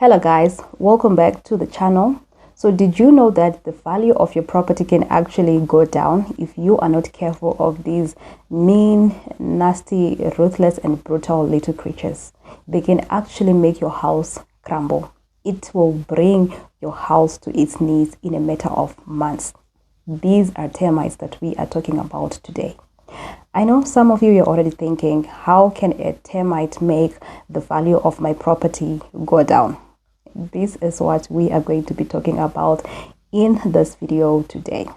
Hello guys, welcome back to the channel. So did you know that the value of your property can actually go down if you are not careful of these mean, nasty, ruthless and brutal little creatures? They can actually make your house crumble. It will bring your house to its knees in a matter of months. These are termites that we are talking about today. I know some of you are already thinking, how can a termite make the value of my property go down? This is what we are going to be talking about in this video today.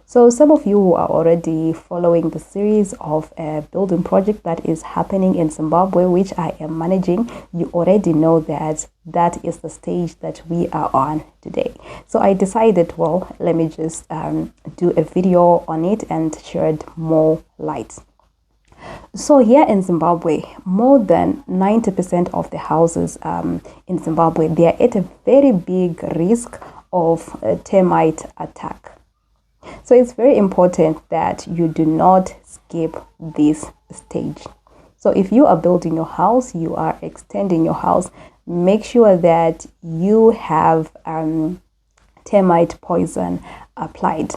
So some of you who are already following the series of a building project that is happening in Zimbabwe, which I am managing, you already know that that is the stage that we are on today. So I decided, well, let me just do a video on it and shed more light. So here in Zimbabwe, more than 90% of the houses in Zimbabwe, they are at a very big risk of a termite attack. So it's very important that you do not skip this stage. So if you are building your house, you are extending your house, make sure that you have termite poison applied.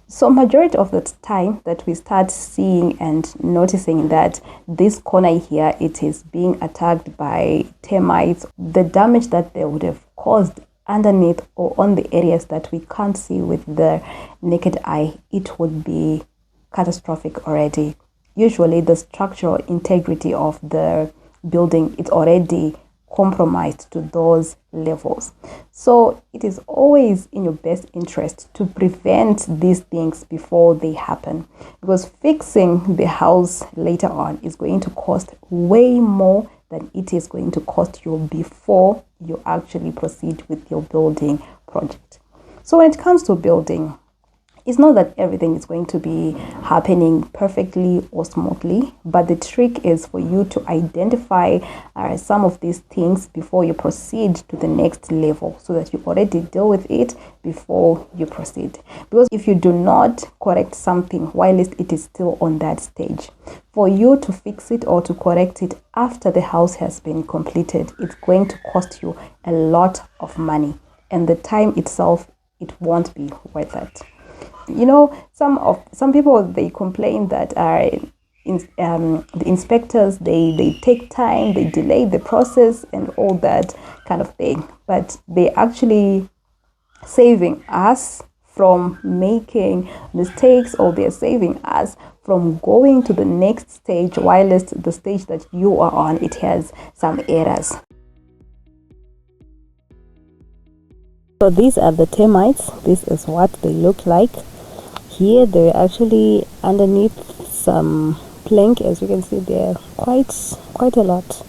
So majority of the time that we start seeing and noticing that this corner here, it is being attacked by termites, the damage that they would have caused underneath or on the areas that we can't see with the naked eye, it would be catastrophic already. Usually the structural integrity of the building is already compromised to those levels. So it is always in your best interest to prevent these things before they happen, because fixing the house later on is going to cost way more than it is going to cost you before you actually proceed with your building project. So when it comes to building, it's not that everything is going to be happening perfectly or smoothly, but the trick is for you to identify some of these things before you proceed to the next level, so that you already deal with it before you proceed. Because if you do not correct something while it is still on that stage, for you to fix it or to correct it after the house has been completed, it's going to cost you a lot of money, and the time itself, it won't be worth it. You know, some people, they complain that the inspectors, they take time, they delay the process and all that kind of thing, but they actually saving us from making mistakes, or they're saving us from going to the next stage, whilst the stage that you are on, it has some errors. So these are the termites. This is what they look like. Here they're actually underneath some plank. As you can see, they're quite a lot.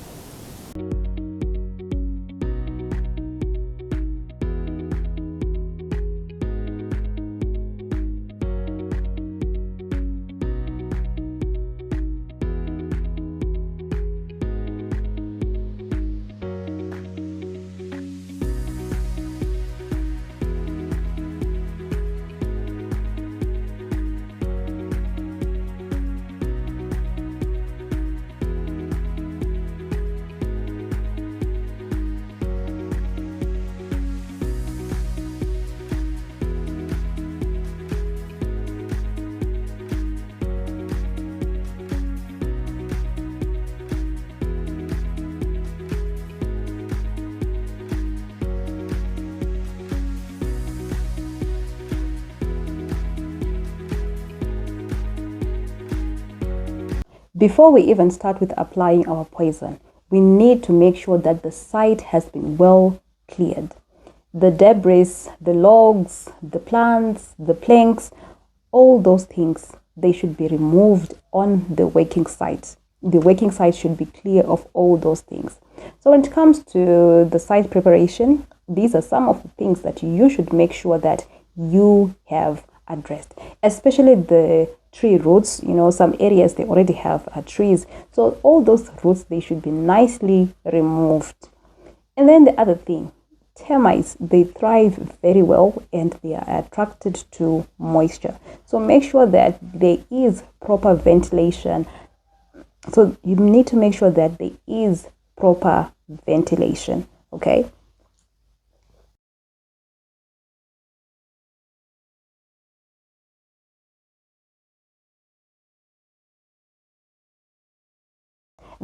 Before we even start with applying our poison, we need to make sure that the site has been well cleared. The debris, the logs, the plants, the planks, all those things, they should be removed on the working site. The working site should be clear of all those things. So when it comes to the site preparation, these are some of the things that you should make sure that you have addressed, especially the tree roots. You know, some areas they already have trees, so all those roots, they should be nicely removed. And then the other thing, termites, they thrive very well and they are attracted to moisture, so make sure that there is proper ventilation. So you need to make sure that there is proper ventilation. Okay,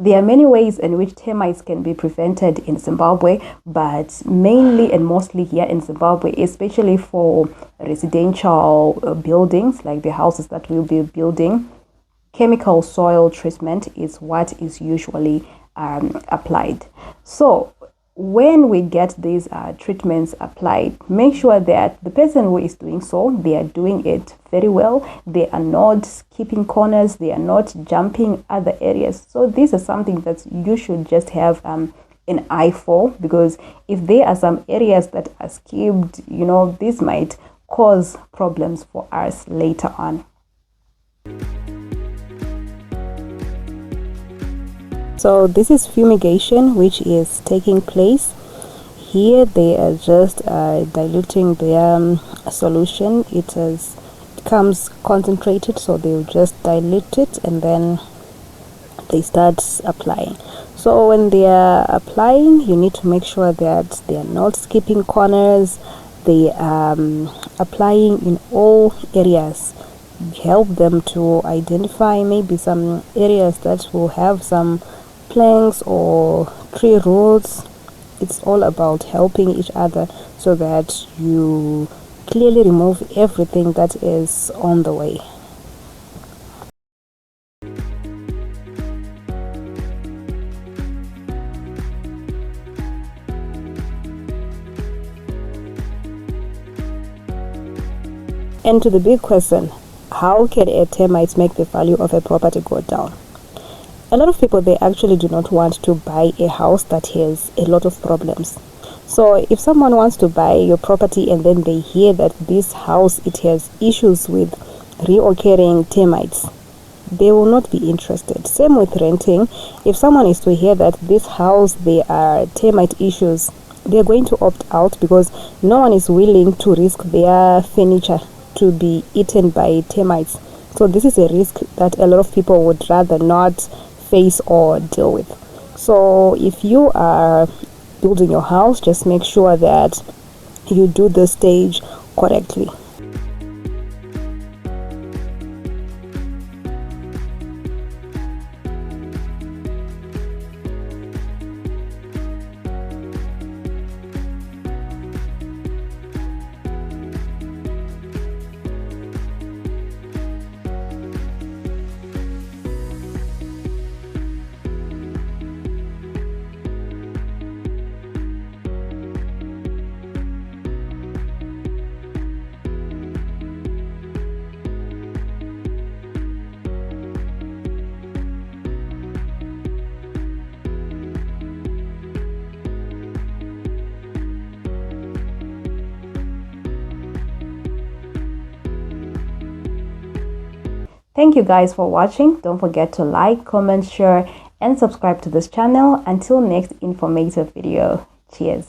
There are many ways in which termites can be prevented in Zimbabwe, but mainly and mostly here in Zimbabwe, especially for residential buildings like the houses that we'll be building, chemical soil treatment is what is usually applied. So when we get these treatments applied, make sure that the person who is doing so, they are doing it very well. They are not skipping corners. They are not jumping other areas. So this is something that you should just have an eye for, because if there are some areas that are skipped, this might cause problems for us later on. So this is fumigation which is taking place. Here they are just diluting their solution. It comes concentrated, so they'll just dilute it and then they start applying. So when they are applying, you need to make sure that they are not skipping corners. They are applying in all areas. Help them to identify maybe some areas that will have some planks or tree roots. It's all about helping each other so that you clearly remove everything that is on the way. And to the big question, how can a termite make the value of a property go down? A lot of people, they actually do not want to buy a house that has a lot of problems. So if someone wants to buy your property and then they hear that this house, it has issues with reoccurring termites, they will not be interested. Same with renting. If someone is to hear that this house, there are termite issues, they're going to opt out, because no one is willing to risk their furniture to be eaten by termites. So this is a risk that a lot of people would rather not face or deal with. So if you are building your house, just make sure that you do this stage correctly. Thank you guys for watching. Don't forget to like, comment, share, and subscribe to this channel. Until next informative video. Cheers.